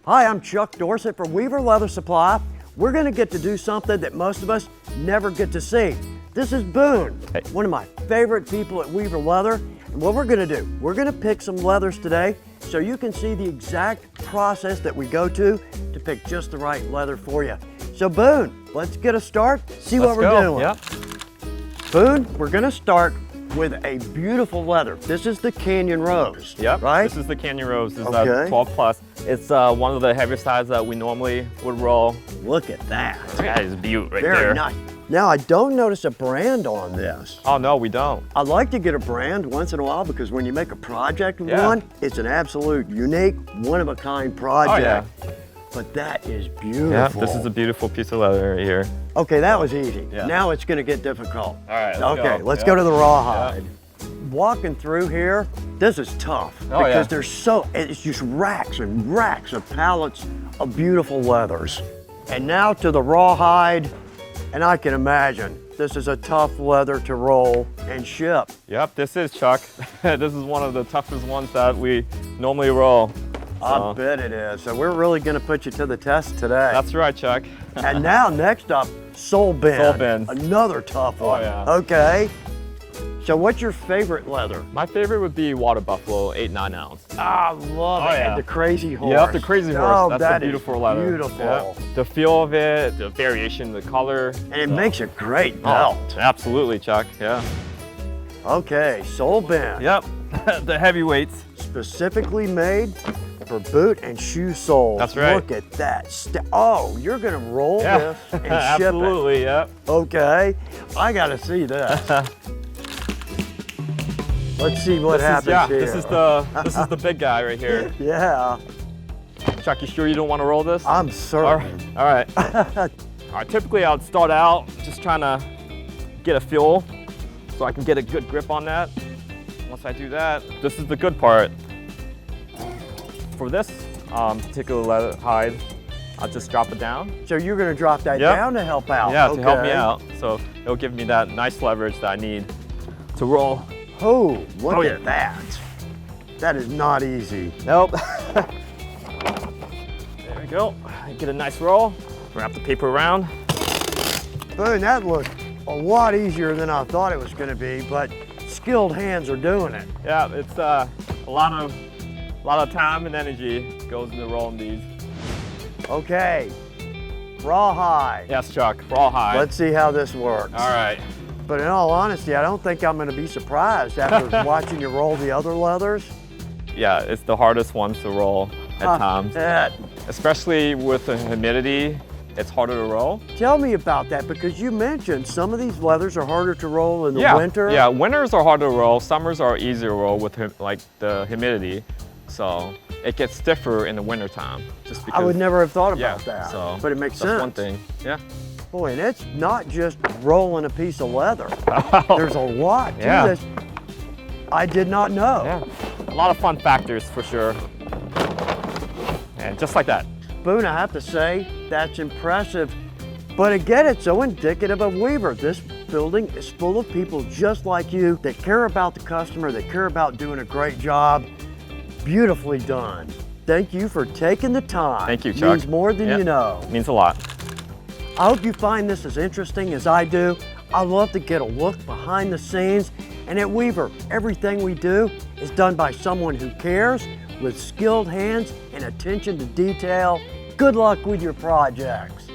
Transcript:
Hi, I'm Chuck Dorsett from Weaver Leather Supply. We're gonna get to do something that most of us never get to see. This is Boone, one of my favorite people at Weaver Leather. And what we're gonna do, we're gonna pick some leathers today so you can see the exact process that we go to pick just the right leather for you. So Boone, let's get a start, see what we're doing. Yep. Boone, we're gonna start with a beautiful leather. This is the Canyon Rose, Yep, right? this is the Canyon Rose. This is Okay. 12 plus. It's one of the heavier sides that we normally would roll. Look at that. That is beaut right Very there. nice. Now, I don't notice a brand on this. Oh no, we don't. I like to get a brand once in a while because when you make a project with Yeah. one, it's an absolute unique, one-of-a-kind project. Oh, yeah. But that is beautiful. Yeah, this is a beautiful piece of leather right here. Okay, that was easy. Yeah. Now it's gonna get difficult. All right, let's go to the rawhide. Walking through here, this is tough Oh, because yeah. it's just racks and racks of pallets of beautiful leathers. And now to the rawhide, and I can imagine this is a tough leather to roll and ship. Yep, this is Chuck. This is one of the toughest ones that we normally roll. I bet it is. So we're really gonna put you to the test today. That's right, Chuck. And now next up, sole bend. Sole bend. Another tough one. yeah. Okay. So what's your favorite leather? My favorite would be Water Buffalo 8-9 ounce. I love it. yeah. And the Crazy Horse. Yep, the Crazy Horse. Oh, That's that a beautiful is leather. Beautiful. Yep. The feel of it, the variation, the color. And it makes a great belt. Oh, absolutely, Chuck. Yeah. Okay, sole bend. Yep. The heavyweights. Specifically made for boot and shoe soles. That's right. Look at that. Oh, you're gonna roll Yeah. this and ship it. Absolutely. Yep. Okay, I gotta see this. Let's see what happens here. This is the big guy right here. Yeah, Chuck, you sure you don't want to roll this? I'm certain. All right. All right. Typically, I would start out just trying to get a feel, so I can get a good grip on that. Once I do that, this is the good part. For this particular leather hide, I'll just drop it down. So you're gonna drop that Yep. down to help out? Yeah, to help me Okay. out. So it'll give me that nice leverage that I need to roll. Oh, look Oh, at yeah. that. That is not easy. Nope. There we go. Get a nice roll. Wrap the paper around. Boone, that looked a lot easier than I thought it was gonna be, but skilled hands are doing it. Yeah, it's a lot of time and energy goes into rolling these. Okay, rawhide. Yes, Chuck. Rawhide. Let's see how this works. All right. But in all honesty, I don't think I'm gonna be surprised after watching you roll the other leathers. Yeah, it's the hardest one to roll at times. Especially with the humidity, it's harder to roll. Tell me about that, because you mentioned some of these leathers are harder to roll in the winter. Yeah, winters are hard to roll. Summers are easier to roll with like the humidity. So it gets stiffer in the wintertime. Just because I would never have thought about that, so but it makes that's sense. one thing. Yeah. Boy, and it's not just rolling a piece of leather. There's a lot to Yeah. this. I did not know. Yeah. A lot of fun factors for sure. And just like that. Boone, I have to say, that's impressive. But again, it's so indicative of Weaver. This building is full of people just like you that care about the customer, that care about doing a great job. Beautifully done. Thank you for taking the time. Thank you, Chuck. Means more than you know. Means a lot. I hope you find this as interesting as I do. I love to get a look behind the scenes. And at Weaver, everything we do is done by someone who cares, with skilled hands and attention to detail. Good luck with your projects.